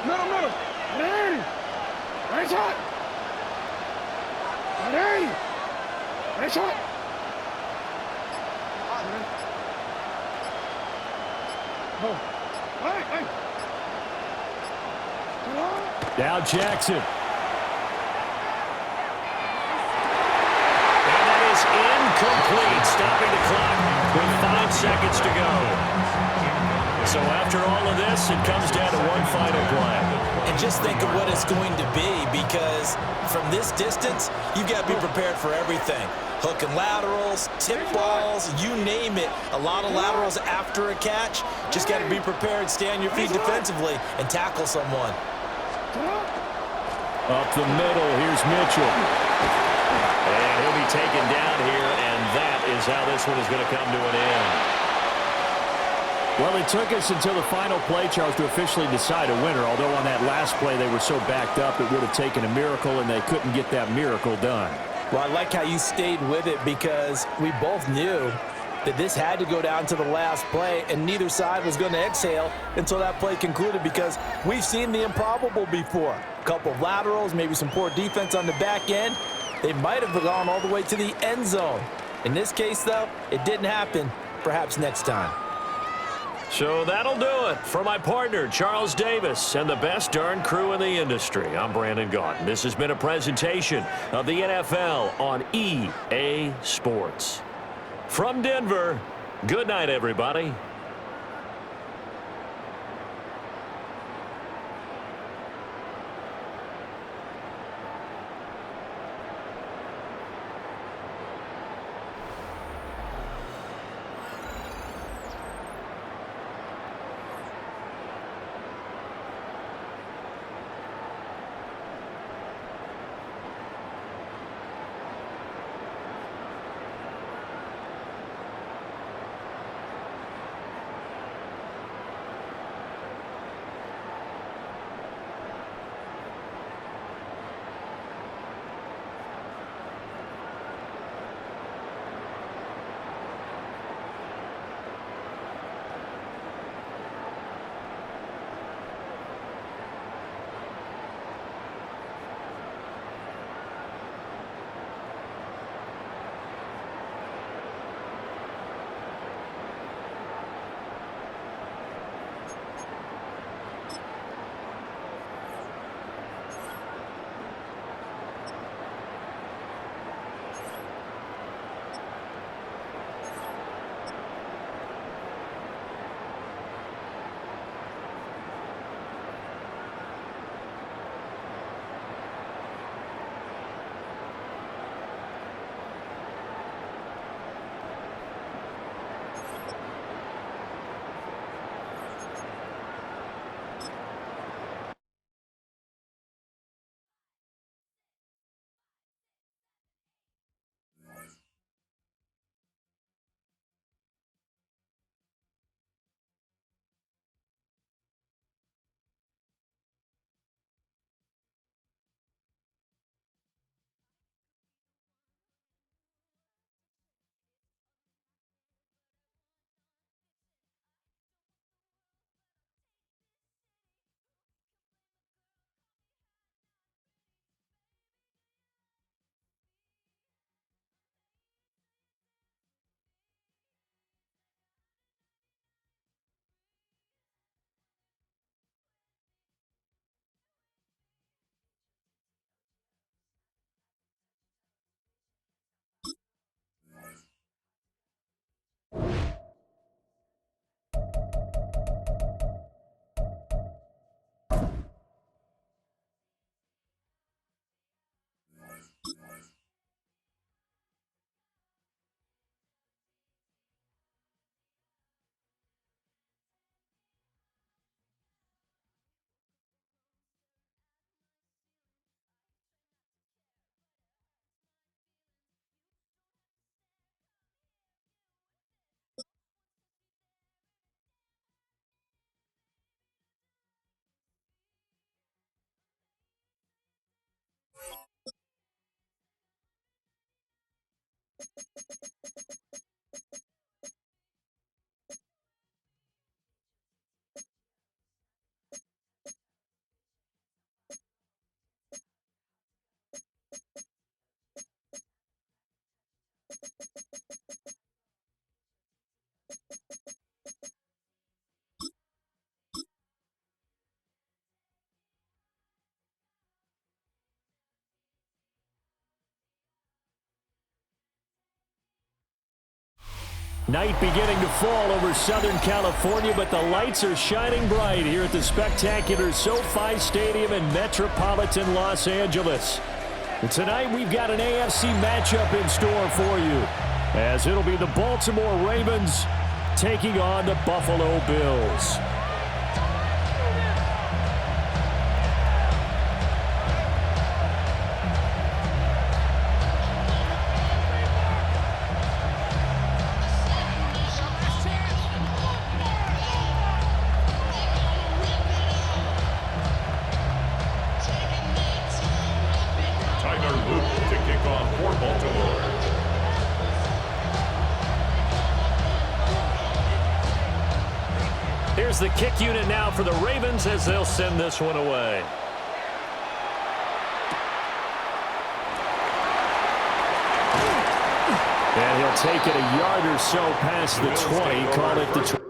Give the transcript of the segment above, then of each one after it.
Middle, middle. Ready. Right shot. Ready. Right shot. Oh. Hey. Now Jackson. And that is incomplete, stopping the clock with 5 seconds to go. So after all of this, it comes down to one final play. And just think of what it's going to be, because from this distance, you've got to be prepared for everything. Hook and laterals, tip balls, you name it. A lot of laterals after a catch. Just got to be prepared, stay on your feet defensively, and tackle someone. Up the middle, here's Mitchell. And he'll be taken down here, and that is how this one is going to come to an end. Well, it took us until the final play, Charles, to officially decide a winner, although on that last play they were so backed up it would have taken a miracle, and they couldn't get that miracle done. Well, I like how you stayed with it, because we both knew that this had to go down to the last play, and neither side was going to exhale until that play concluded, because we've seen the improbable before. A couple of laterals, maybe some poor defense on the back end. They might have gone all the way to the end zone. In this case, though, it didn't happen. Perhaps next time. So that'll do it for my partner, Charles Davis, and the best darn crew in the industry. I'm Brandon Gaudin. This has been a presentation of the NFL on EA Sports. From Denver, good night, everybody. Night beginning to fall over Southern California, but the lights are shining bright here at the spectacular SoFi Stadium in metropolitan Los Angeles. And tonight we've got an AFC matchup in store for you, as it'll be the Baltimore Ravens taking on the Buffalo Bills. Here's the kick unit now for the Ravens as they'll send this one away. And he'll take it a yard or so past the 20, call it the 20.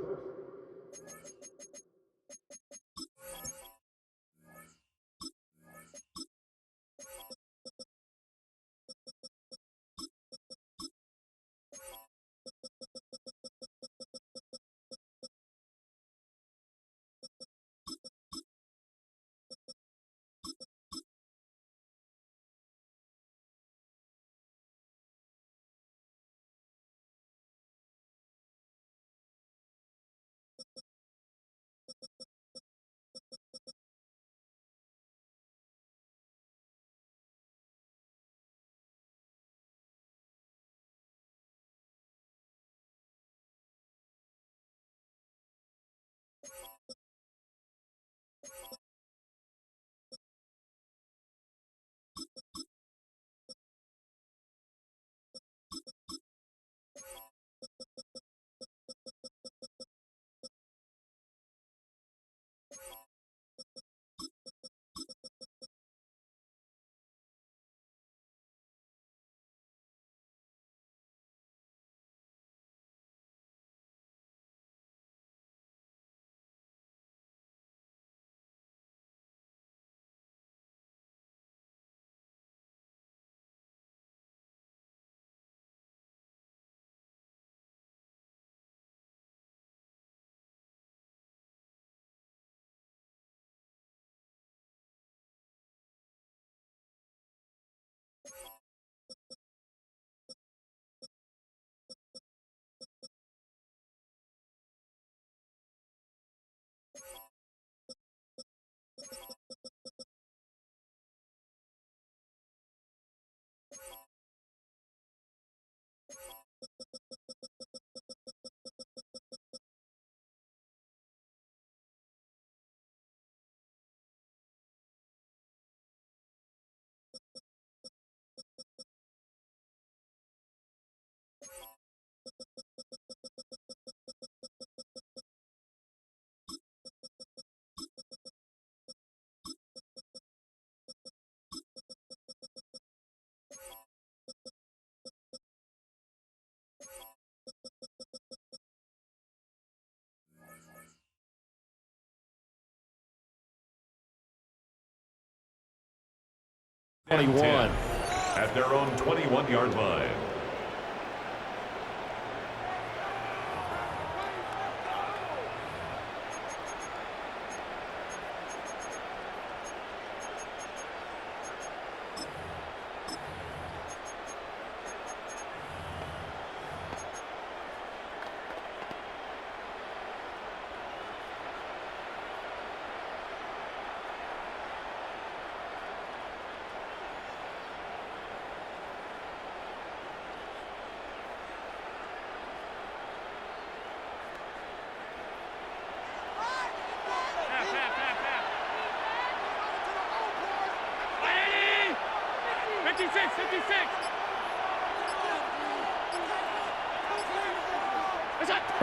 At their own 21-yard line.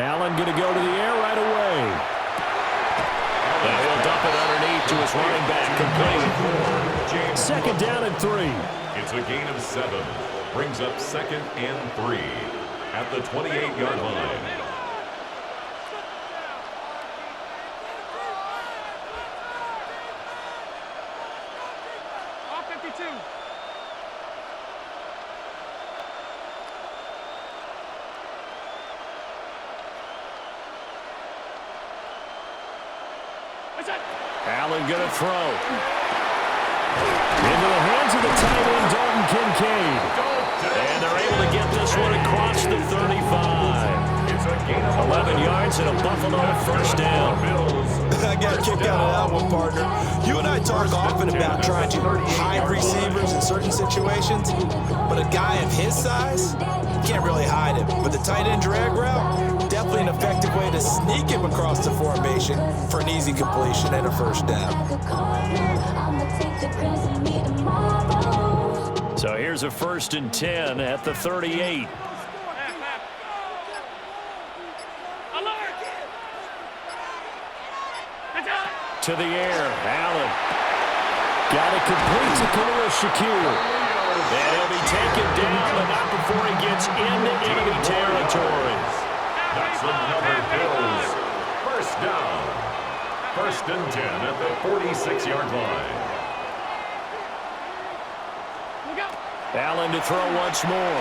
Allen going to go to the air right away. And he'll dump it underneath to his running back, complete. Second down and 3. It's a gain of 7. Brings up 2nd and 3 at the 28-yard line. Allen going to throw. Into the hands of the tight end, Dalton Kincaid. And they're able to get this one across the 35. 11 yards and a Buffalo first down. I got a kick out of that one, partner. You and I talk often about trying to hide receivers in certain situations, but a guy of his size, you can't really hide him. But the tight end drag route, definitely an effective way to sneak him across the formation for an easy completion and a first down. So here's a 1st and 10 at the 38. To the air, Allen. Got it complete to Khalil Shakir. And he'll be taken down, but not before he gets into enemy territory. That's another Bills. First down. 1st and 10 at the 46-yard line. Allen to throw once more.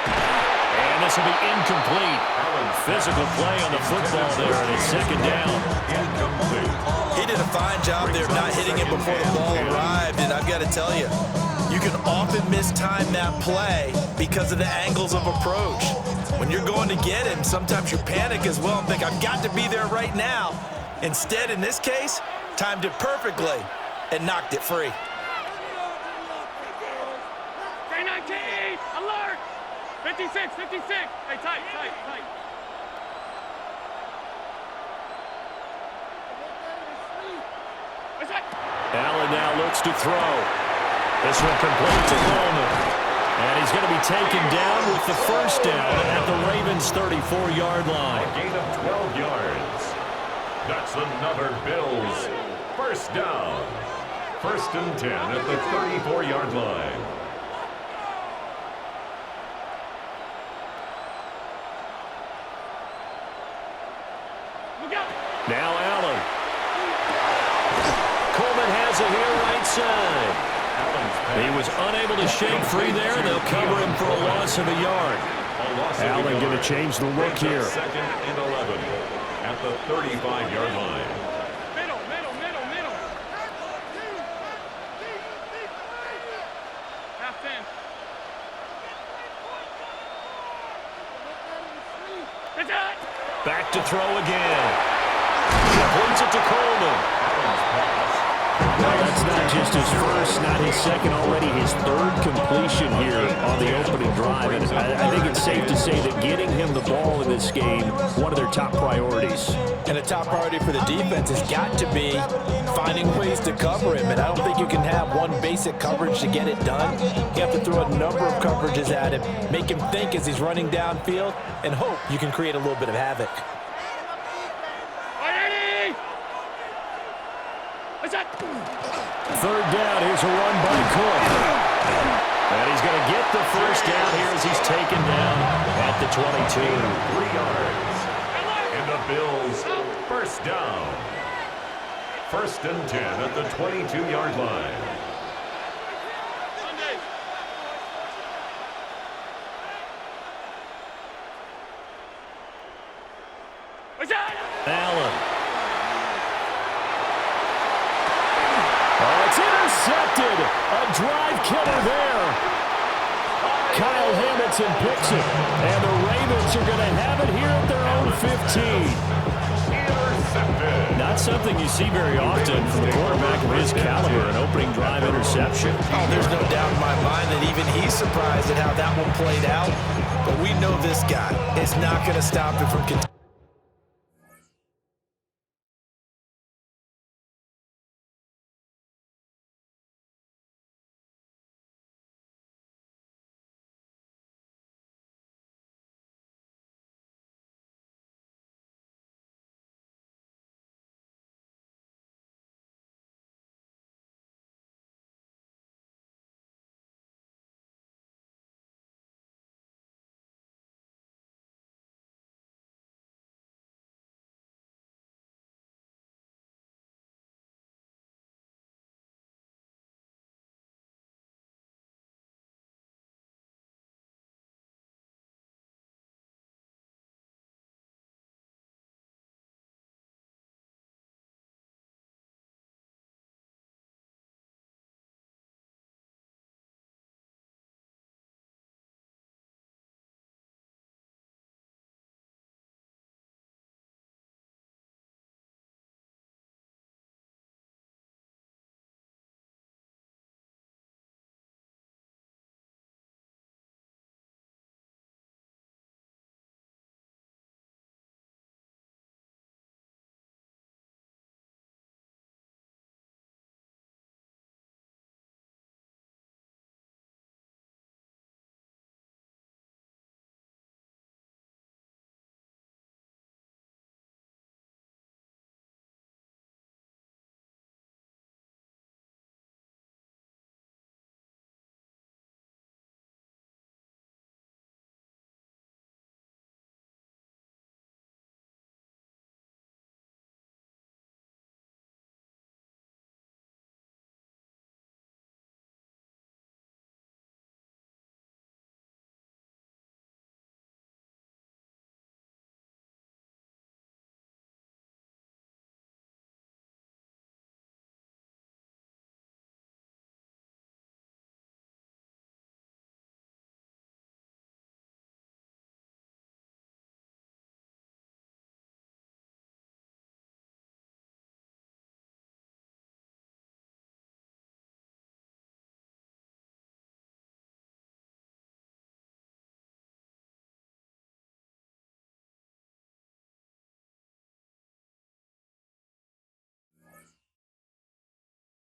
And this will be incomplete. Physical play on the football there, and it's 2nd down. Incomplete. He did a fine job there of not hitting it before the ball arrived, and I've got to tell you, you can often mistime that play because of the angles of approach. When you're going to get him, sometimes you panic as well and think, I've got to be there right now. Instead, in this case, timed it perfectly and knocked it free. K-19, alert! 56, 56. Hey, tight. Allen now looks to throw. This one complete to Coleman. And he's going to be taken down with the first down at the Ravens' 34-yard line. A gain of 12 yards. That's another Bills. First down. 1st and 10 at the 34-yard line. Now Allen. Coleman has it here right side. He was unable to shake free there, and they'll cover him for a loss of a yard. Allen going to change the look here. 2nd and 11 at the 35-yard line. Middle. Half 10. Back to throw again. Completes it to Coleman. Well, that's not just his first, not his second, already his 3rd completion here on the opening drive. And I think it's safe to say that getting him the ball in this game, one of their top priorities. And a top priority for the defense has got to be finding ways to cover him. And I don't think you can have one basic coverage to get it done. You have to throw a number of coverages at him, make him think as he's running downfield, and hope you can create a little bit of havoc. 3rd down, here's a run by Cook. And he's going to get the first down here as he's taken down at the 22. 3 yards. And the Bills, first down. 1st and 10 at the 22-yard line. Allen. Oh, it's intercepted. A drive killer there. Kyle Hamilton picks it. And the Ravens are going to have it here at their own 15. Intercepted. Not something you see very often from a quarterback of his caliber, an opening drive interception. Oh, there's no doubt in my mind that even he's surprised at how that one played out. But we know this guy is not going to stop him from continuing.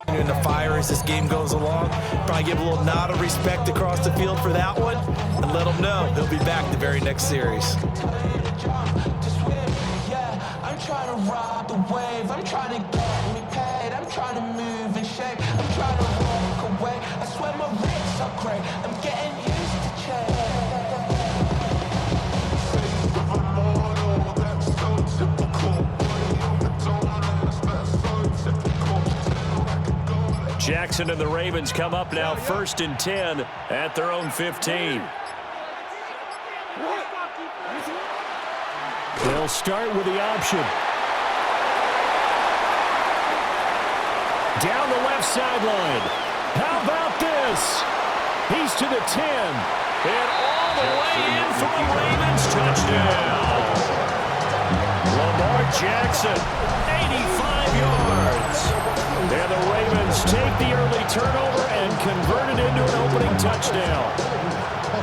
In the fire as this game goes along. Probably give a little nod of respect across the field for that one and let him know he'll be back the very next series. I'm trying to ride the wave, I'm trying to get me paid, I'm trying to move and shake, I'm trying to walk away. I swear my wrists are great, I'm getting used to change. Jackson and the Ravens come up now 1st and 10 at their own 15. They'll start with the option. Down the left sideline. How about this? He's to the 10. And all the way in for a Ravens touchdown. Lamar Jackson, 85 yards. And the Ravens take the early turnover and convert it into an opening touchdown.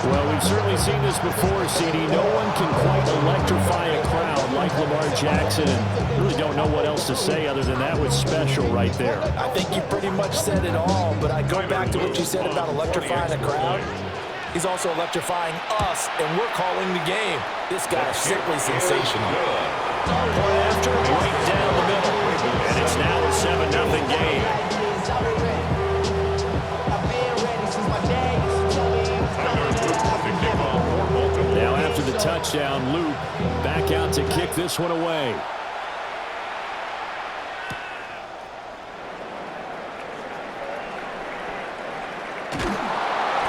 Well, we've certainly seen this before, CD. No one can quite electrify a crowd like Lamar Jackson, and really don't know what else to say other than that was special right there. I think you pretty much said it all, but I go back to what you said about electrifying a crowd. He's also electrifying us, and we're calling the game. This guy is simply sensational. Point after, right down the middle. And it's now a 7-0 game. Now after the touchdown, Luke back out to kick this one away.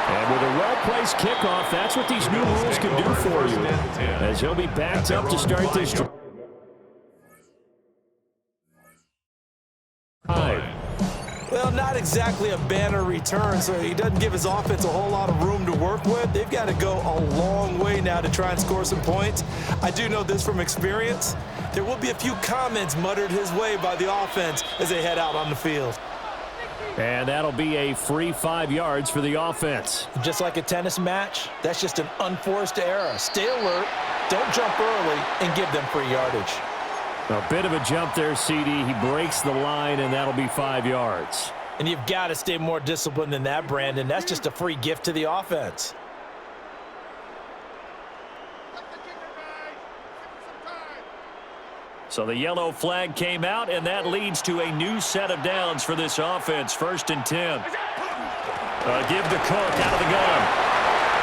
And with a well-placed kickoff, that's what these new rules can do for you, as he'll be backed up to start this drive. Well, not exactly a banner return, so he doesn't give his offense a whole lot of room to work with. They've got to go a long way now to try and score some points. I do know this from experience. There will be a few comments muttered his way by the offense as they head out on the field. And that'll be a free 5 yards for the offense. Just like a tennis match, that's just an unforced error. Stay alert, don't jump early, and give them free yardage. A bit of a jump there, CD. He breaks the line, and that'll be 5 yards. And you've got to stay more disciplined than that, Brandon. That's just a free gift to the offense. So the yellow flag came out, and that leads to a new set of downs for this offense. 1st and 10. Give to Cook out of the gun.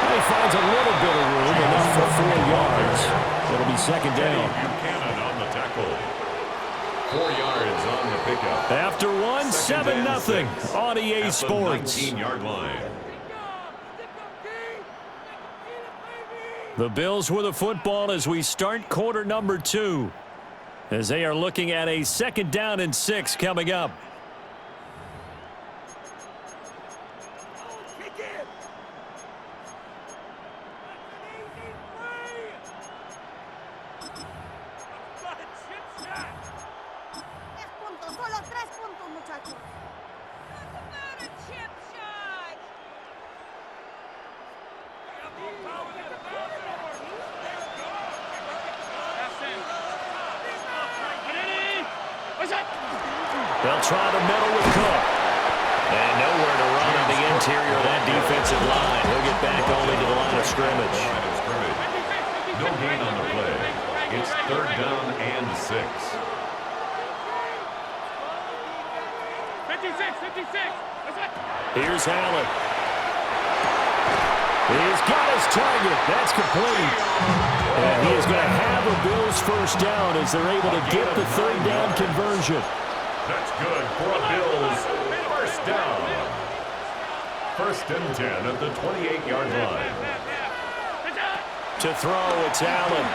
He finds a little bit of room, enough for 4 yards. It'll be 2nd down. Buchanan on the tackle. 4 yards on the pickup. After one, 7-0 on EA Sports. 19-yard line. The Bills with the football as we start quarter number 2. As they are looking at a 2nd down and 6 coming up. They'll try the middle with Cook. And nowhere to run on the interior of that defensive line. He'll get back only to the line of scrimmage. No gain on the play. It's 3rd down and 6. 56. Here's Allen. He's got his target. That's complete. And he is going to have a Bills 1st down as they're able to get the 3rd down conversion. That's good for a Bills 1st down. 1st and 10 at the 28-yard line. To throw, it's Allen.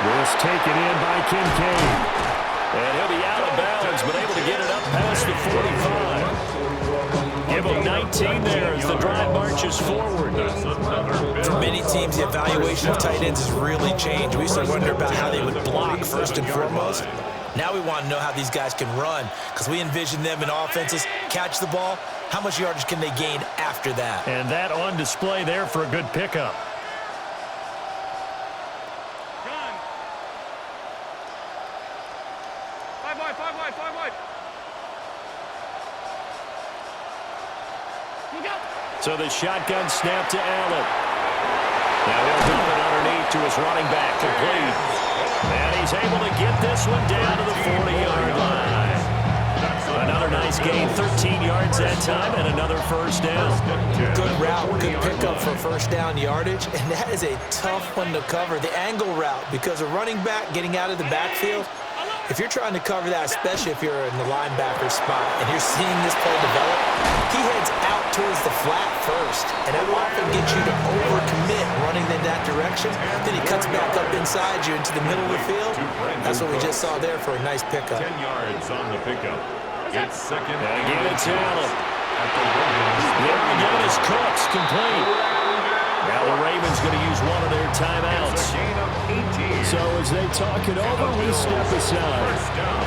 This taken in by Kincaid. And he'll be out of bounds, but able to get it up past the 45. Give him 19 there as the drive marches forward. For many teams, the evaluation of tight ends has really changed. We used to wonder about how they would block first and foremost. Now we want to know how these guys can run, because we envision them in offenses catch the ball. How much yardage can they gain after that? And that on display there for a good pickup. Gun. 5 wide. So the shotgun snap to Allen. Now he'll dump it underneath to his running back, complete. And he's able to get this one down to the 40-yard line. Another nice gain, 13 yards that time, and another first down. Good route, good pickup for first down yardage, and that is a tough one to cover. The angle route, because a running back getting out of the backfield, if you're trying to cover that, especially if you're in the linebacker spot and you're seeing this play develop, he heads out towards the flat first, and that often gets you to overcommit running in that direction. Then he cuts back up inside you into the middle of the field. That's what we just saw there for a nice pickup. 10 yards on the pickup. It's second. And again, it's Allen. At the There again is Cooks, complete. Now the Ravens going to use one of their timeouts. gain of 18. So as they talk it over, we step aside. First down.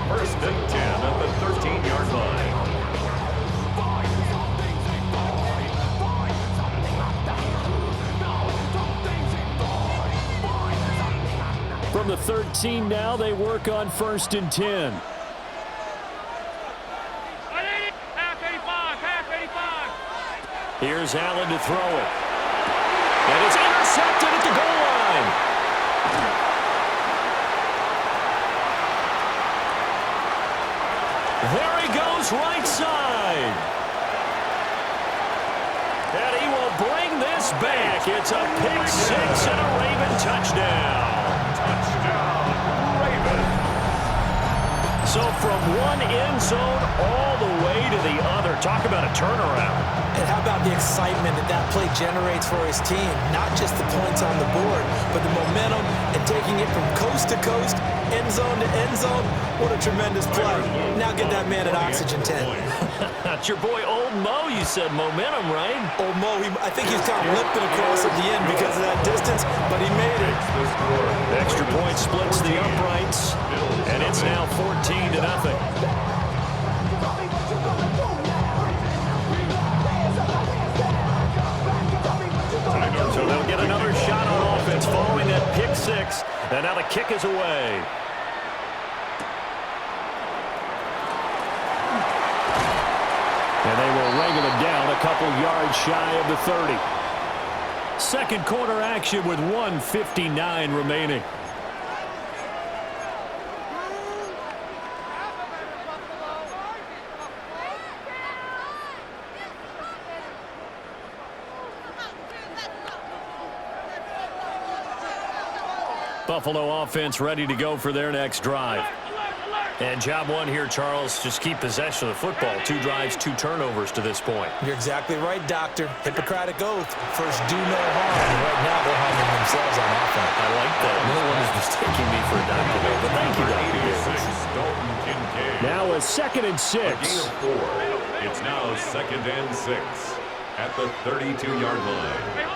First and 10 at the 13-yard line. From the 13 now, they work on first and 10. Here's Allen to throw it. And it's intercepted at the goal line. There he goes, right side. And he will bring this back. It's a pick six and a Raven touchdown. Touchdown, Ravens. So from one end zone all the way to the other. Talk about a turnaround. And how about the excitement that that play generates for his team? Not just the points on the board, but the momentum and taking it from coast to coast, end zone to end zone. What a tremendous play. Now get that man an oxygen tent. That's your boy Old Mo. You said momentum, right? Old Mo, I think he's kind of limping across at the end because of that distance, but he made it. Extra point splits the uprights, and it's now 14-0. So they'll get another shot on offense following that pick six, and now the kick is away. And they will wrangle him down a couple yards shy of the 30. Second quarter action with 1:59 remaining. Buffalo offense ready to go for their next drive. And job one here, Charles, just keep possession of the football. 2 drives, 2 turnovers to this point. You're exactly right, Doctor. Hippocratic oath. First, do no harm. And right now, they're harming themselves on offense. I like that. No one is mistaking me for a doctor, but thank you, Dr. Davis. Now a 2nd and 6. Gain of 4. It's now 2nd and 6 at the 32-yard line.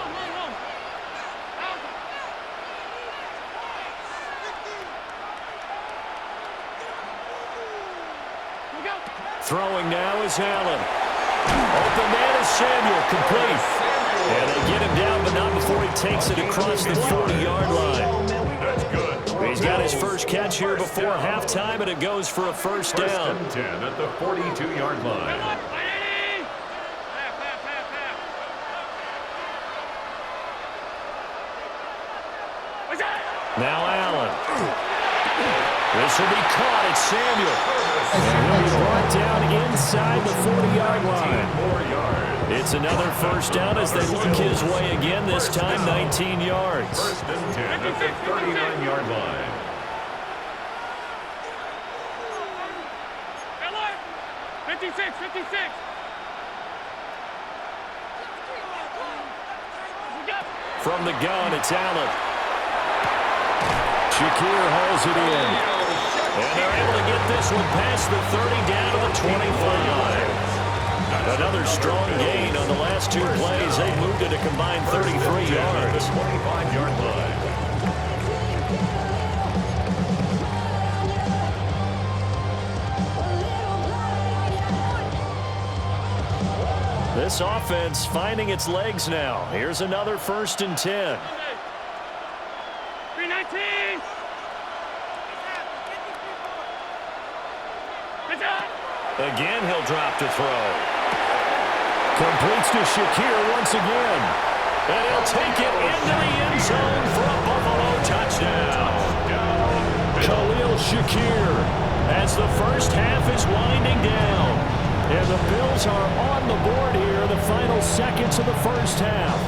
Throwing now is Allen. Open man is Samuel, complete. And they get him down, but not before he takes it across the 40-yard line. That's good. He's got his first catch here before halftime, and it goes for a first down. First and 10 at the 42-yard line. Now Allen. This will be caught. It's Samuel. And he'll be brought down inside the 40-yard line. It's another first down as they look his way again, this time 19 yards. First and 10 at the 39-yard line. Alert! 56, 56. From the gun, it's Allen. Shakir hauls it in. And they're able to get this one past the 30 down to the 25. Another strong gain on the last 2 plays. They moved it a combined 33 yards. 25-yard line. This offense finding its legs now. Here's another 1st and 10. 319. Again, he'll drop to throw. Completes to Shakir once again. And he'll take it into the end zone for a Buffalo touchdown. Khalil Shakir As the first half is winding down. and the Bills are on the board here in the final seconds of the first half.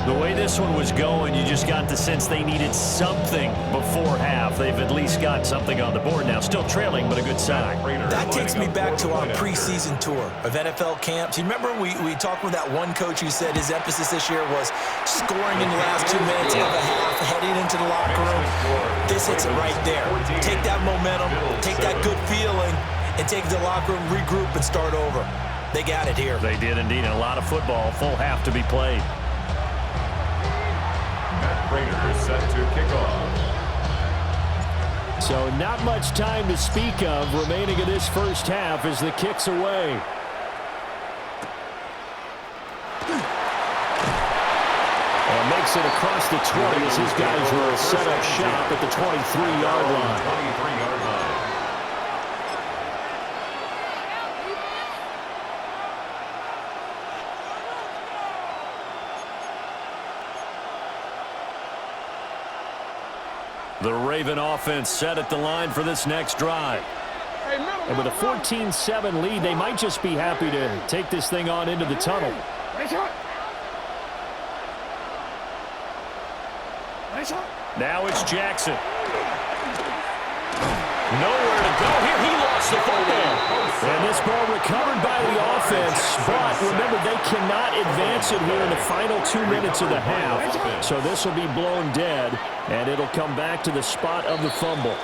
The way this one was going, you just got the sense they needed something before half. They've at least got something on the board now. Still trailing, but a good sign. That takes me back to our preseason tour of NFL camps. You remember we talked with that one coach who said his emphasis this year was scoring in the last 2 minutes of a half, heading into the locker room. This hits it right there. Take that momentum, take that good feeling, and take the locker room, regroup, and start over. They got it here. They did indeed. And a lot of football, full half to be played. Raiders set to kick off. So not much time to speak of remaining in this first half as the kick's away. And makes it across the 20 as his guys will set up shop at the 23-yard line. 23-yard line. The Raven offense set at the line for this next drive. And with a 14-7 lead, they might just be happy to take this thing on into the tunnel. Now it's Jackson. Nowhere to go here. He lost the football. And this ball recovered by the offense, but remember, they cannot advance it here in the final 2 minutes of the half. So this will be blown dead, and it'll come back to the spot of the fumble.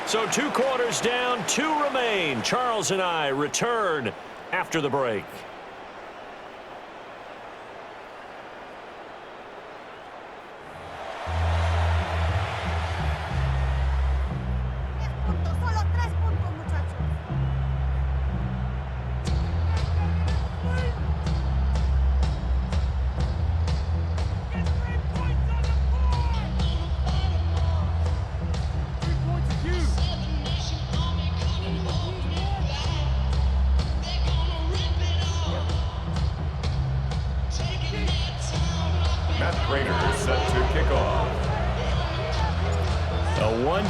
So 2 quarters down, 2 remain. Charles and I return after the break.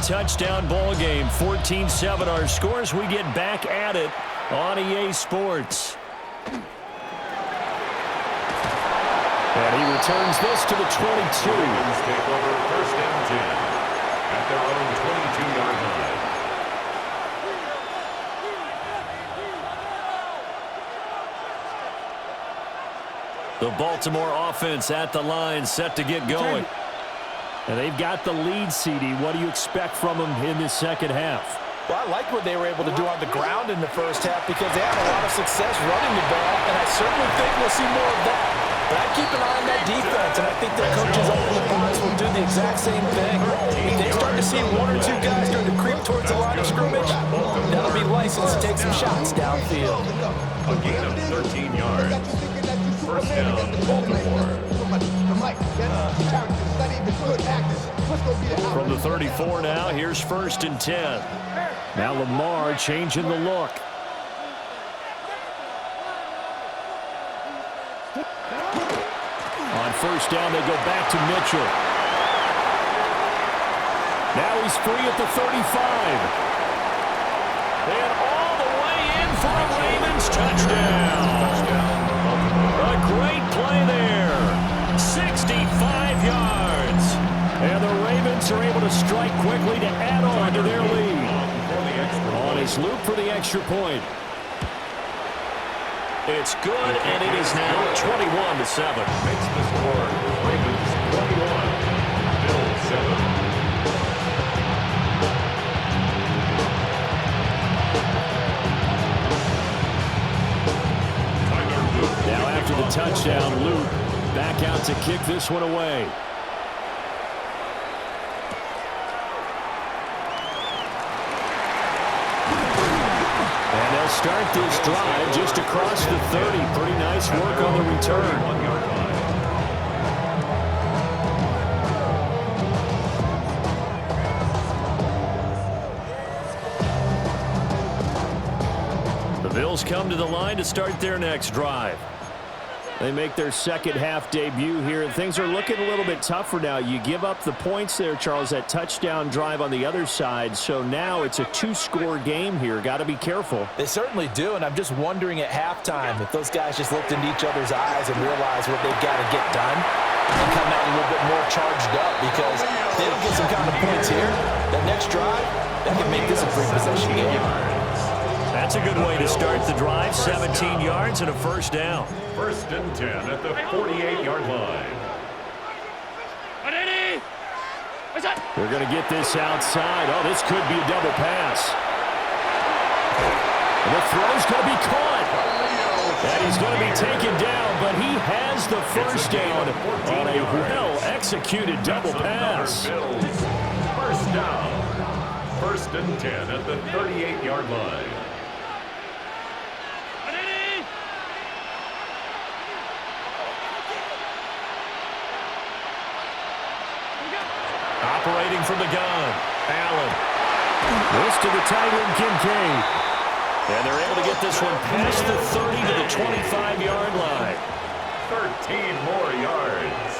Touchdown ball game, 14-7 our scores. We get back at it on EA Sports. And he returns this to the 22. Ravens take over first and 10 at their own 22-yard line. The Baltimore offense at the line, set to get going. And they've got the lead, CD. What do you expect from them in this second half? Well, I like what they were able to do on the ground in the first half because they had a lot of success running the ball, and I certainly think we'll see more of that. But I keep an eye on that defense, and I think their coaches up in the box will do the exact same thing. If they start to see 1 or 2 guys start to creep towards the line of scrimmage, that'll be licensed to take some shots downfield. A gain of 13 yards. First down, Baltimore. From the 34 now, here's first and 10. Now Lamar changing the look. On first down, they go back to Mitchell. Now he's free at the 35. And all the way in for a Ravens touchdown. A great play there. 65 yards. And the Ravens are able to strike quickly to add on to their lead. On his loop for the extra point. It's good, and it is now 21-7. Makes the score Ravens 21, Bills 7. Now after the touchdown, Luke back out to kick this one away. And they'll start this drive just across the 30. Pretty nice work on the return. 1-yard line. The Bills come to the line to start their next drive. They make their second half debut here, and things are looking a little bit tougher now. You give up the points there, Charles, that touchdown drive on the other side, so now it's a two-score game here. Got to be careful. They certainly do, and I'm just wondering at halftime if those guys just looked into each other's eyes and realized what they've got to get done and come out a little bit more charged up, because if they don't get some kind of points here, that next drive, that can make this a three-possession game. That's a good way to start the drive. 17 yards and a first down. First and 10 at the 48-yard line. They're going to get this outside. Oh, this could be a double pass. And the throw's going to be caught. And he's going to be taken down, but he has the first down on a well-executed double pass. First down. First and 10 at the 38-yard line. Operating from the gun, Allen. This to the tight end, Kincaid. And they're able to get this one past the 30 to the 25-yard line. 13 more yards.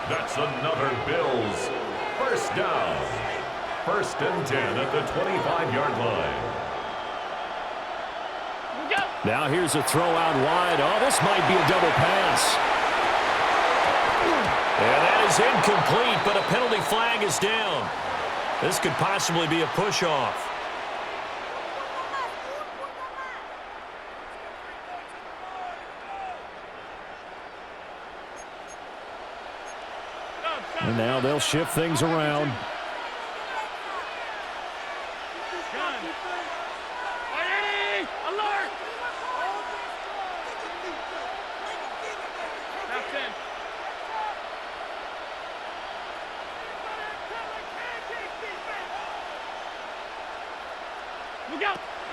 That's another Bills first down. First and 10 at the 25-yard line. Now here's a throw out wide. Oh, this might be a double pass. And that is incomplete, but a penalty flag is down. This could possibly be a push-off. And now they'll shift things around.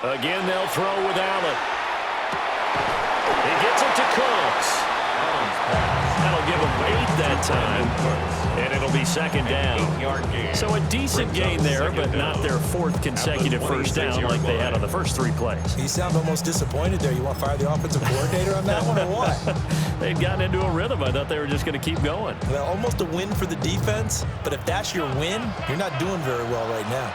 Again, they'll throw with Allen. He gets it to Cooks. That'll give him 8 that time, and it'll be second down. So a decent gain there, but not their 4th consecutive first down like they had on the first 3 plays. You sound almost disappointed there. You want to fire the offensive coordinator on that one or what? They'd gotten into a rhythm. I thought they were just going to keep going. Well, almost a win for the defense, but if that's your win, you're not doing very well right now.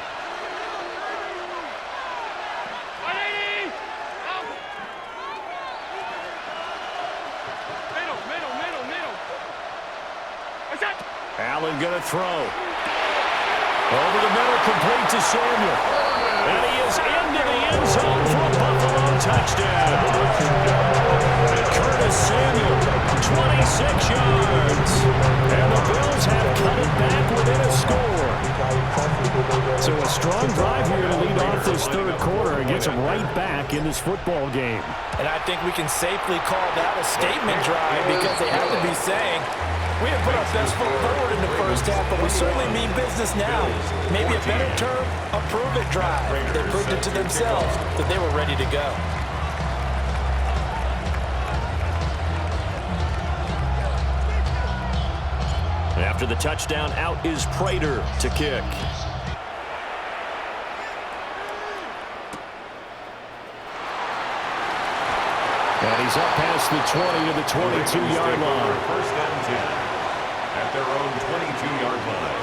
Allen going to throw. Over the middle, complete to Samuel. And he is into the end zone for a Buffalo touchdown. Curtis Samuel, 26 yards. And the Bills have cut it back within a score. So a strong drive here to lead off this third quarter and gets them right back in this football game. And I think we can safely call that a statement drive, because they have to be saying, we didn't put our best foot forward in the first half, but we certainly mean business now. Maybe a better term, a prove-it drive. They proved it to themselves that they were ready to go. After the touchdown, out is Prater to kick. And he's up past the 20 to the 22-yard line. First and 10 at their own 22-yard line.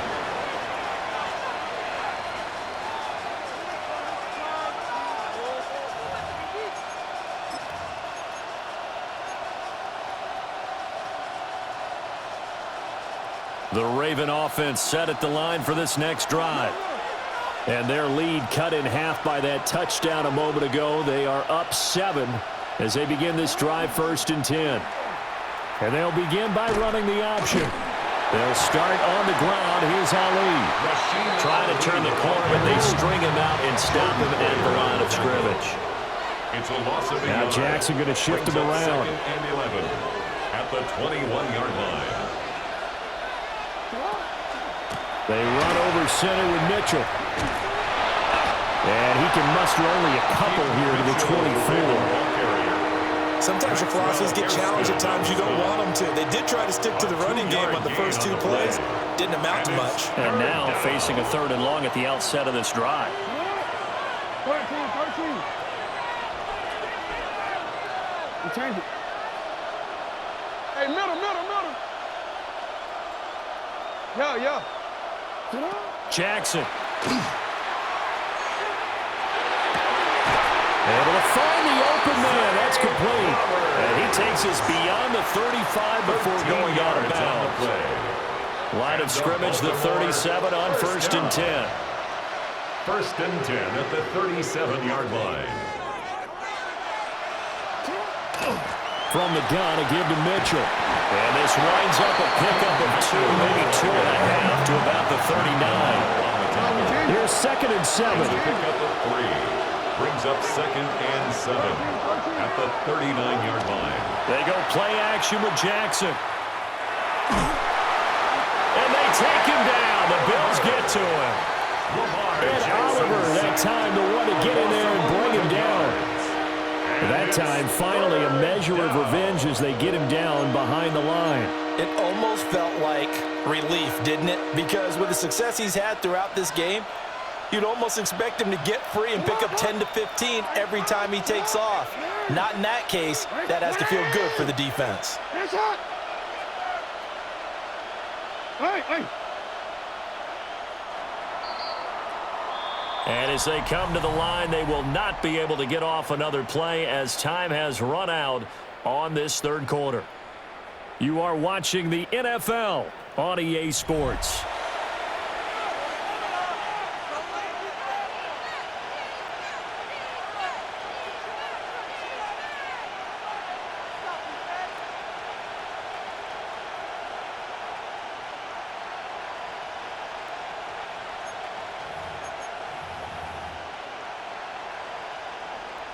The Raven offense set at the line for this next drive. And their lead cut in half by that touchdown a moment ago. They are up 7 as they begin this drive, first and 10. And they'll begin by running the option. They'll start on the ground. Here's Ali. Trying to turn the corner, but they string him out and stop him at the line of scrimmage. It's a loss of Now Jackson going to shift him around. Second and 11 at the 21-yard line. They run over center with Mitchell. And he can muster only a couple here to the 24. Sometimes your philosophies get challenged at times you don't want them to. They did try to stick to the running game on the first 2 plays. Didn't amount to much. And now facing a 3rd and long at the outset of this drive. You change it. Hey, middle. Yeah. Jackson. Able to find the open man. That's complete. And he takes us beyond the 35 before going out of bounds. Line of scrimmage, the 37 on 1st and 10. 1st and 10 at the 37-yard line. From the gun, a give to Mitchell. And this winds up a pickup of 2, maybe 2.5 to about the 39. Here's 2nd and 7. Pickup of 3. Brings up 2nd and 7 at the 39-yard line. They go play action with Jackson. And they take him down. The Bills get to him. And Oliver, that time, the one to get in there and bring him down. That time, finally, a measure of revenge as they get him down behind the line. It almost felt like relief, didn't it? Because with the success he's had throughout this game, you'd almost expect him to get free and pick up 10 to 15 every time he takes off. Not in that case. That has to feel good for the defense. Hey. And as they come to the line, they will not be able to get off another play as time has run out on this 3rd quarter. You are watching the NFL on EA Sports.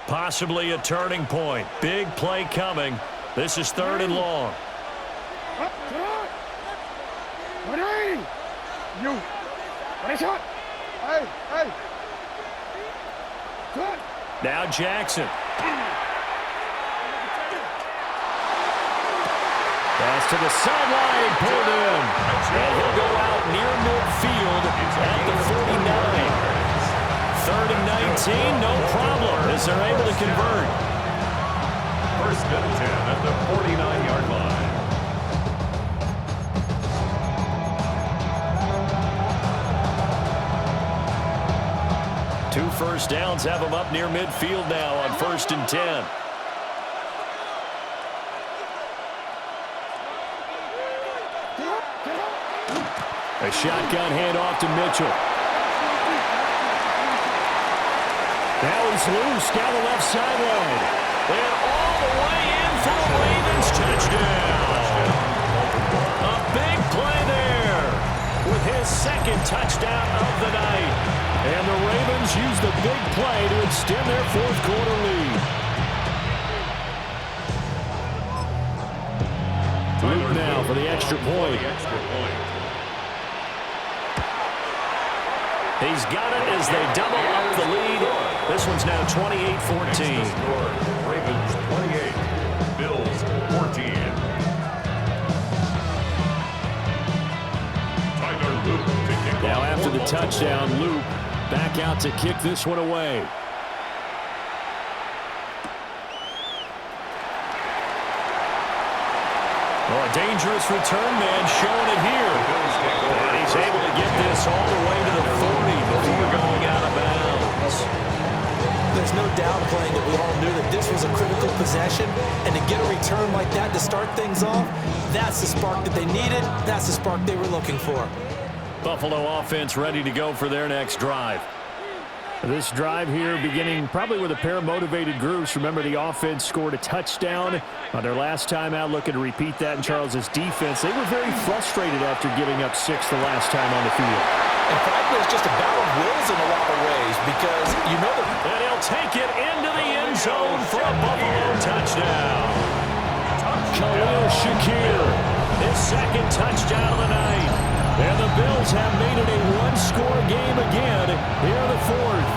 Possibly a turning point. Big play coming. This is 3rd and long. Now Jackson. Pass to the sideline, pulled in. And he'll go out near midfield at the 49. 3rd and 19, no problem, as they're able to convert. 1st and 10 at the 49-yard line. Two first downs have them up near midfield now on 1st and 10. A shotgun handoff to Mitchell. Now he's loose down the left sideline. And all the way in for the Ravens touchdown. A big play there with his 2nd touchdown of the night. And the Ravens use the big play to extend their 4th quarter lead. Luke now for the extra point. He's got it as they double up the lead. This one's now 28-14. Ravens 28, Bills 14. Tyler Luke to kick Now off. after the touchdown, Luke back out to kick this one away. Oh, a dangerous return man showing it here. And he's able to get this all the way to the 40 before going out of bounds. There's no downplaying that we all knew that this was a critical possession, and to get a return like that to start things off, that's the spark that they needed. That's the spark they were looking for. Buffalo offense ready to go for their next drive. This drive here beginning probably with a pair of motivated groups. Remember, the offense scored a touchdown on their last time out, looking to repeat that in Charles's defense. They were very frustrated after giving up 6 the last time on the field. And frankly, it's just a battle of wills in a lot of ways because you know that. And he'll take it into the end zone for a Buffalo touchdown. Khalil Shakir, His 2nd touchdown of the night. and the Bills have made it a one-score game again here in the 4th.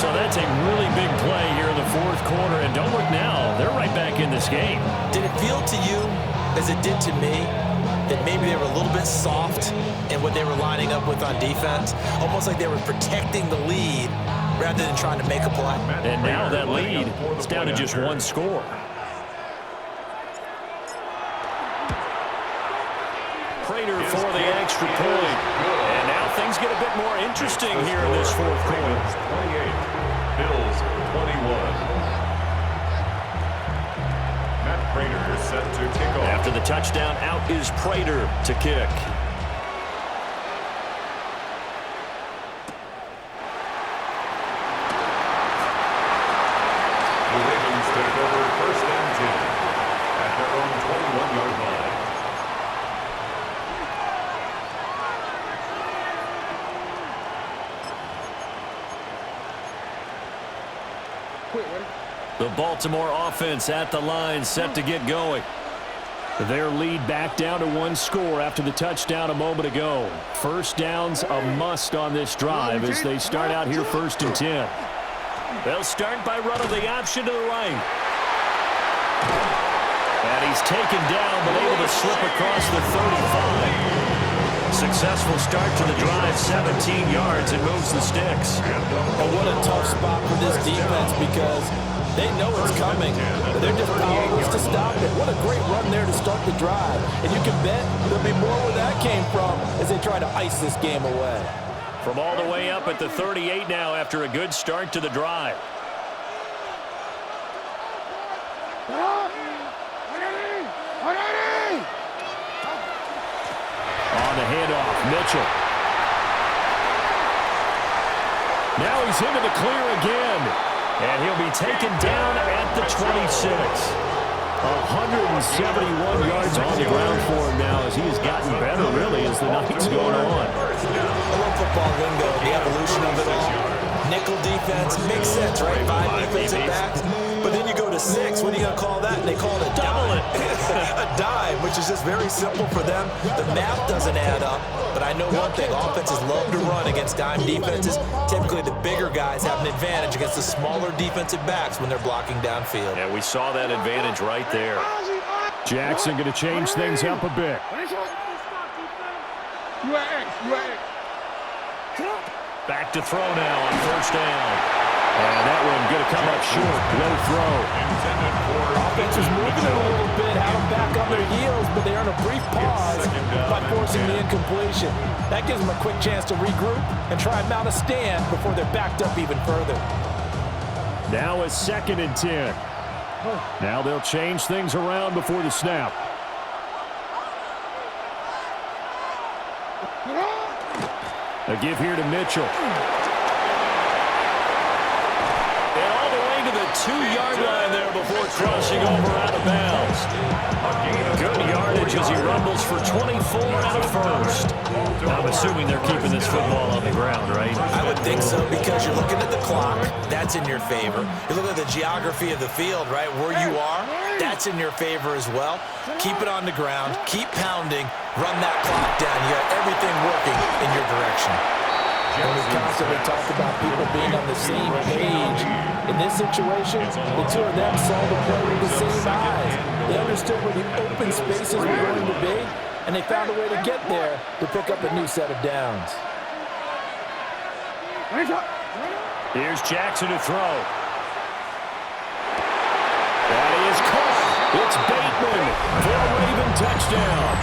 So that's a really big play here in the 4th quarter. And don't look now, they're right back in this game. Did it feel to you, as it did to me, that maybe they were a little bit soft in what they were lining up with on defense, almost like they were protecting the lead rather than trying to make a play. And now that lead is down to just one score. Prater for the extra point. And now things get a bit more interesting here in this fourth quarter. 28, Bills 21. Matt Prater is set to kick off. After the touchdown, out is Prater to kick. The Ravens take over 1st and 10 at their own 21-yard line. The Baltimore offense at the line, set to get going. Their lead back down to one score after the touchdown a moment ago. First down's a must on this drive as they start out here 1st and 10. They'll start by running the option to the right. And he's taken down, but able to slip across the 35. Successful start to the drive, 17 yards, and moves the sticks. And what a tough spot for this defense because they know it's coming, but they're just powerless to stop it. What a great run there to start the drive. And you can bet there'll be more where that came from as they try to ice this game away. From all the way up at the 38 now after a good start to the drive. On the handoff, Mitchell. Now he's into the clear again. And he'll be taken down at the 26. 171 yards on the ground for him now as he has gotten better, really, as the night's going on. I love football lingo, the evolution of it all. Nickel defense makes sense, right? 5 defensive backs. But then you go to 6. What are you going to call that? And they call it a dime. A dime, which is just very simple for them. The math doesn't add up. But I know one thing. Offenses love to run against dime defenses. Typically, the bigger guys have an advantage against the smaller defensive backs when they're blocking downfield. Yeah, we saw that advantage right there. Jackson going to change things up a bit. Back to throw now on 1st down. And that one going to come up short. Low throw. Offense is moving a little bit, have them back on their heels, but they earn a brief pause by forcing the incompletion. That gives them a quick chance to regroup and try and mount a stand before they're backed up even further. Now a 2nd and 10. Now they'll change things around before the snap. A give here to Mitchell. And all the way to the 2-yard line there before crossing over out of bounds. Good yardage as he rumbles for 24 and a first. I'm assuming they're keeping this football on the ground, right? I would think so because you're looking at the clock. That's in your favor. You look at the geography of the field, right? Where you are, that's in your favor as well. Keep it on the ground. Keep pounding. Run that clock down. You got everything working in your direction. And we constantly talk about people being on the same page. In this situation, the two of them saw the play with the same eyes. They understood where the open spaces were going to be, and they found a way to get there to pick up a new set of downs. Here's Jackson to throw. That is caught. It's Bateman for a Raven touchdown.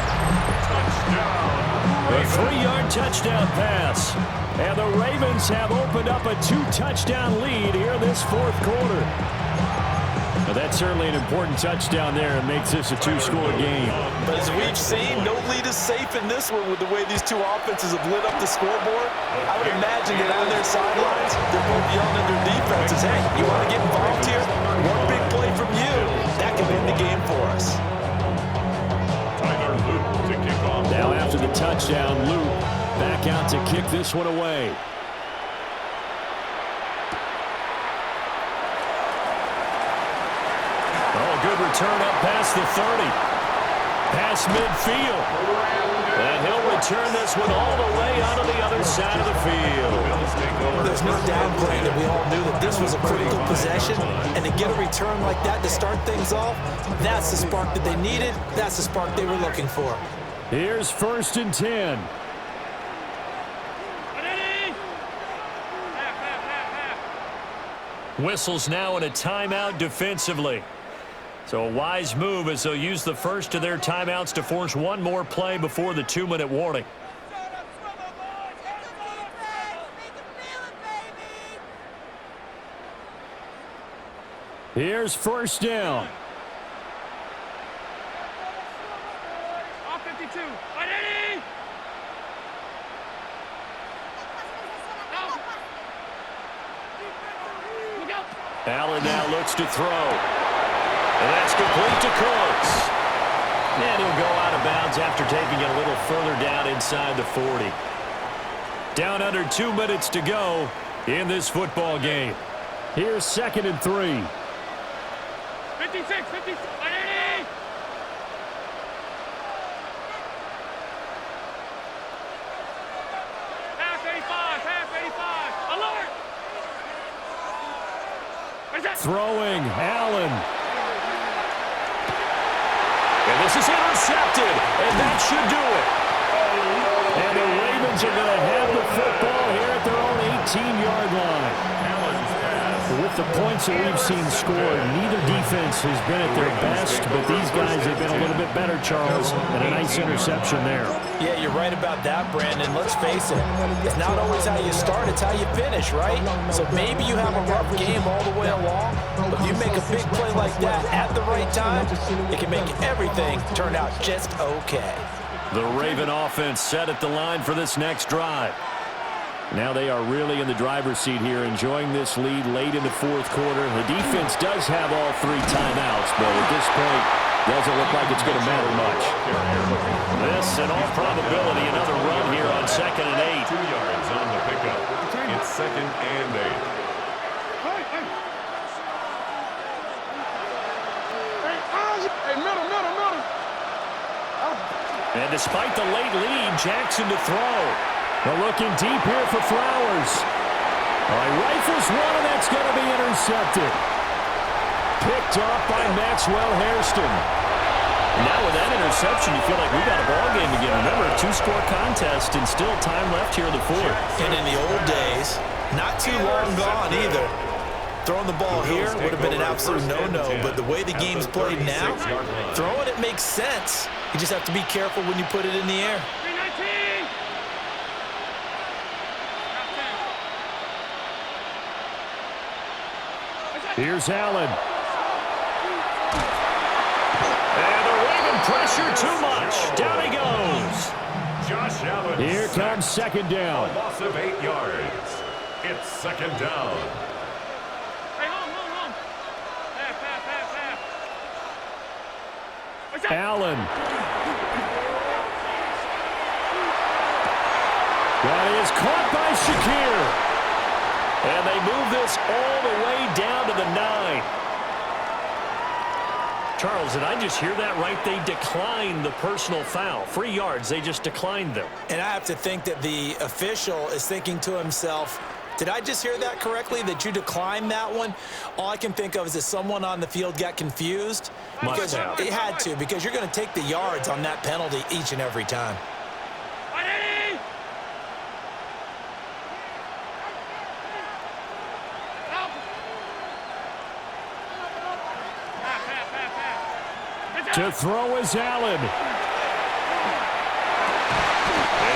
A 3-yard touchdown pass. And the Ravens have opened up a 2-touchdown lead here this fourth quarter. Well, that's certainly an important touchdown there. It makes this a 2-score game. But as we've seen, no lead is safe in this one with the way these two offenses have lit up the scoreboard. I would imagine that on their sidelines, they're both yelling at their defenses, hey, you want to get involved here? One big play from you. That can win the game for us. Now after the touchdown, Luke back out to kick this one away. Oh, good return up past the 30. Past midfield. And he'll return this one all the way out of the other side of the field. There's no downplaying that we all knew that this was a critical possession, and to get a return like that to start things off, that's the spark that they needed. That's the spark they were looking for. Here's 1st and 10. Whistles now in a timeout defensively. So a wise move as they'll use the first of their timeouts to force one more play before the 2-minute warning. Here's 1st down. All 52. Allen now looks to throw. And that's complete to Cooks. And he'll go out of bounds after taking it a little further down inside the 40. Down under 2 minutes to go in this football game. Here's 2nd and 3. 56, 56. Half 85, half 85. Alert! What is that? Throwing, Allen. And this is intercepted, and that should do it. And the Ravens are going to have the football here at their own 18-yard line. With the points that we've seen scored, neither defense has been at their best, but these guys have been a little bit better, Charles, and a nice interception there. Yeah, you're right about that, Brandon. Let's face it. It's not always how you start, it's how you finish, right? So maybe you have a rough game all the way along, but if you make a big play like that at the right time, it can make everything turn out just okay. The Raven offense set at the line for this next drive. Now they are really in the driver's seat here, enjoying this lead late in the 4th quarter. The defense does have all 3 timeouts, but at this point, doesn't look like it's going to matter much. This, in all probability, another run here on 2nd and 8. 2 yards on the pickup. It's 2nd and 8. Hey, middle. And despite the late lead, Jackson to throw. They're looking deep here for Flowers. All right, rifles one, and that's going to be intercepted. Picked off by Maxwell Hairston. Now with that interception, you feel like we got a ball game again. Remember, a 2-score contest and still time left here in the 4th. And in the old days, not too long gone either. Throwing the ball here would have been an absolute no-no, but the way the game's played now, throwing it makes sense. You just have to be careful when you put it in the air. 319. Here's Allen. And the Raven pressure too much. Down he goes. Josh Allen. Here comes 2nd down. A loss of 8 yards. It's 2nd down. Hey, home. Half. What's that? Allen. That is caught by Shakir. And they move this all the way down to the 9. Charles, did I just hear that right? They declined the personal foul. 3 yards, they just declined them. And I have to think that the official is thinking to himself, did I just hear that correctly, that you declined that one? All I can think of is that someone on the field got confused. Must have. It had to, because you're going to take the yards on that penalty each and every time. To throw is Allen. And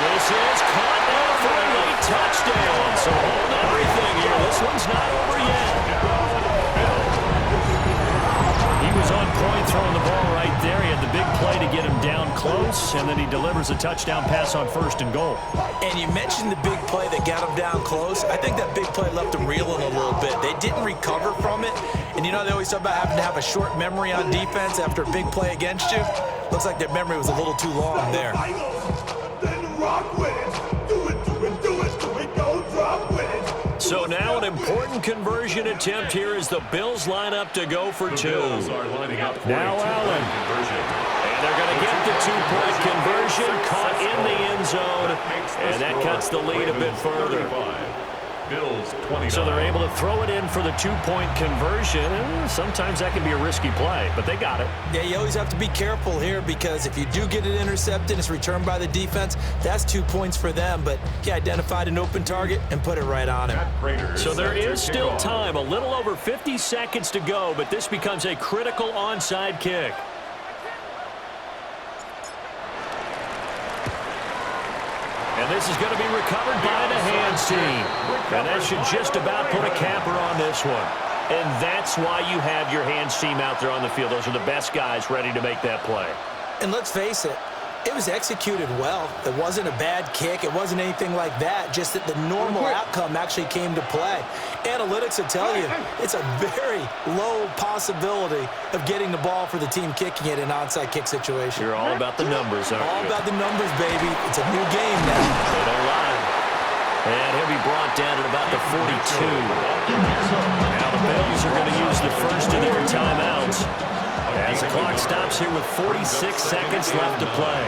this is caught now for a late touchdown. So hold everything here. This one's not over yet. He was on point throwing the ball right there. He had the big play to get him down close, and then he delivers a touchdown pass on 1st and goal. And you mentioned the big play that got him down close. I think that big play left him reeling a little bit. They didn't recover from it. And you know, they always talk about having to have a short memory on defense after a big play against you. Looks like their memory was a little too long there. So now an important conversion attempt here as the Bills line up to go for 2. Now Allen. And they're going to get the 2-point conversion, caught in the end zone, and that cuts the lead a bit further. Bills 29. So they're able to throw it in for the two-point conversion. Sometimes that can be a risky play, but they got it. Yeah, you always have to be careful here because if you do get it intercepted, it's returned by the defense, that's 2 points for them. But he identified an open target and put it right on him. So there is still time, a little over 50 seconds to go, but this becomes a critical onside kick. And this is going to be recovered by the hands team. And that should just about put a capper on this one. And that's why you have your hands team out there on the field. Those are the best guys ready to make that play. And let's face it, it was executed well. It wasn't a bad kick. It wasn't anything like that, just that the normal outcome actually came to play. Analytics will tell you it's a very low possibility of getting the ball for the team kicking it in an onside kick situation. You're all about the numbers, aren't you? All about the numbers, baby. It's a new game now. They don't lie. And he'll be brought down at about the 42. Now the Bills are going to use the first of their timeouts as the clock stops here with 46 seconds left to play.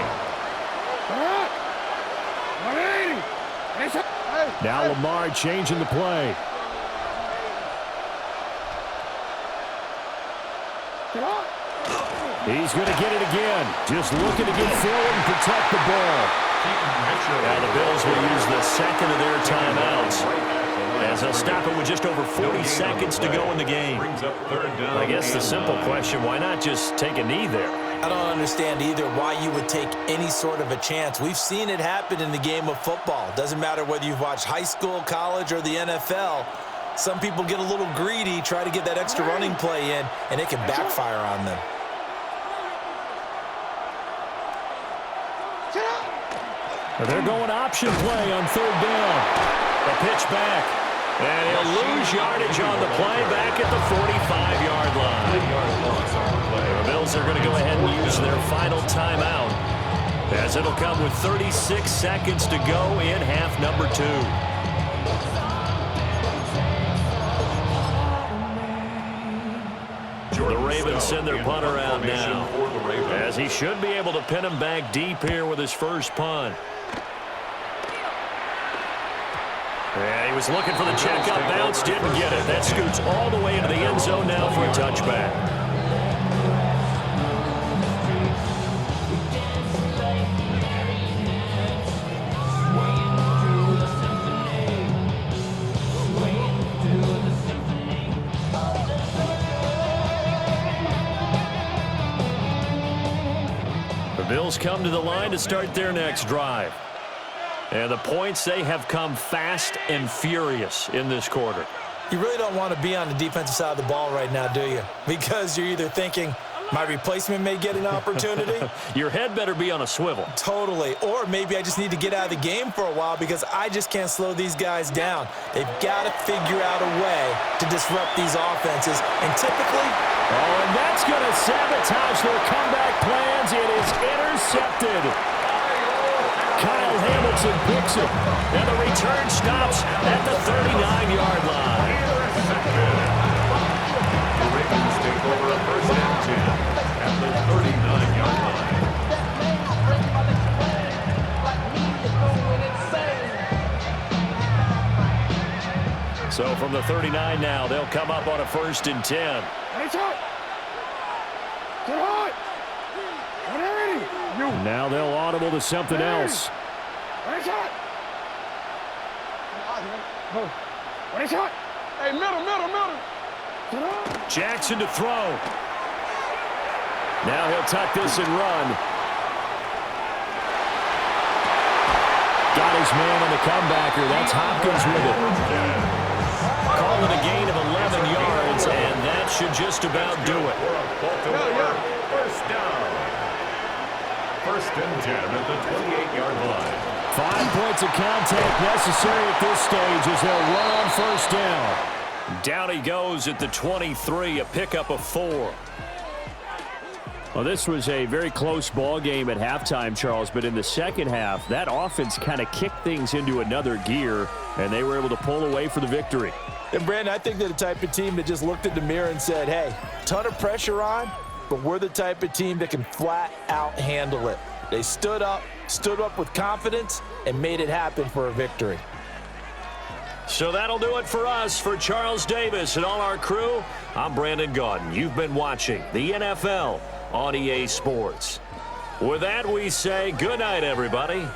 Now Lamar changing the play. He's going to get it again. Just looking to get forward and protect the ball. Now the Bills will use the second of their timeouts as they'll stop it with just over 40 seconds to go in the game. I guess the simple question, why not just take a knee there? I don't understand either why you would take any sort of a chance. We've seen it happen in the game of football. Doesn't matter whether you've watched high school, college, or the NFL. Some people get a little greedy, try to get that extra running play in, and it can backfire on them. They're going option play on third down. The pitch back. And he'll lose yardage on the play back at the 45-yard line. The Bills are going to go ahead and use their final timeout as it'll come with 36 seconds to go in half number 2. The Ravens send their punter out now as he should be able to pin him back deep here with his first punt. Yeah, he was looking for the checkup bounce, didn't get it. That scoots all the way into the end zone now for a touchback. The Bills come to the line to start their next drive. And the points, they have come fast and furious in this quarter. You really don't want to be on the defensive side of the ball right now, do you? Because you're either thinking, my replacement may get an opportunity. Your head better be on a swivel. Totally. Or maybe I just need to get out of the game for a while because I just can't slow these guys down. They've got to figure out a way to disrupt these offenses. And typically... Oh, and that's going to sabotage their comeback plans. It is intercepted. Kyle Hamilton picks it. And the return stops at the 39-yard line. The Ravens take over a first and 10 at the 39-yard line. So from the 39 now, they'll come up on a first and 10. Now they'll audible to something else. Hey, middle. Jackson to throw. Now he'll tuck this and run. Got his man on the comebacker. That's Hopkins with it. Call it a gain of 11 yards, and that should just about do it. First down. First and 10 at the 28-yard line. 5 points of contact necessary at this stage as they'll run on first down. Down he goes at the 23, a pickup of 4. Well, this was a very close ball game at halftime, Charles, but in the second half, that offense kind of kicked things into another gear, and they were able to pull away for the victory. And, Brandon, I think they're the type of team that just looked in the mirror and said, hey, ton of pressure on, but we're the type of team that can flat out handle it. They stood up with confidence, and made it happen for a victory. So that'll do it for us. For Charles Davis and all our crew, I'm Brandon Gaudin. You've been watching the NFL on EA Sports. With that, we say good night, everybody.